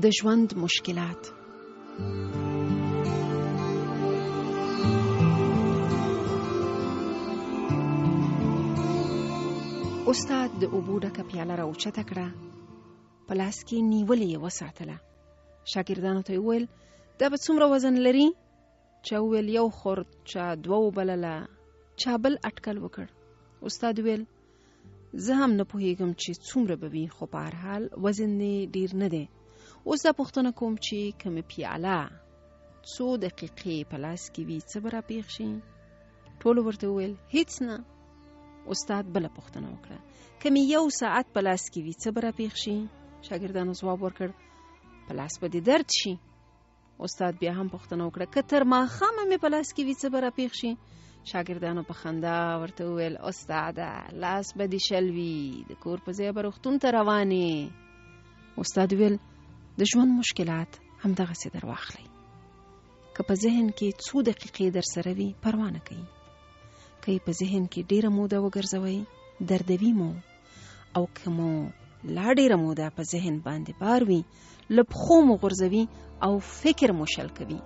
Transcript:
د ژوند مشکلات. استاد د اوبو ډکه پیاله راوچته کړه، په لاس کې نیولې یې وساتله. شاګردانو ته یې وویل دا به څومره وزن لري؟ چا وویل 1 خورد، چا 2 وبلله، چا بل اټکل وکړ. استاد وویل زه هم نه پوهیږم چې څومره به وي، خو په هر حال وزن یې ډیر نه دی. اوس دا پوښتنه کوم چې کومه پیاله څو دقیقې په لاس کې وي څه به راپېښ شي؟ ټولو ورته وویل هیڅ نه. استاد بله پوښتنه وکړه، کومې 1 ساعت په لاس کې وي څه به راپېښ شي؟ شاګردانو ځواب ورکړ په لاس به دې درد شي. استاد بیا هم پوښتنه وکړه که تر ماښامه مې په لاس کې وي څه به راپېښ شي؟ شاګردانو په خندا ورته وویل استاده لاس به دې شل وي، د کور په ځای به روغتون ته روانې. استاد ویل د ژوند مشکلات همدغسې در واخلئ، که په ذهن کې څو دقیقې در سره وي پروا نه کوي، که یې په ذهن کې ډیره موده وګرځوئ دردوي مو، او که مو لا ډیره موده په ذهن باندې بار وي له پښو مو غورځوي او فکر مو شل کوي.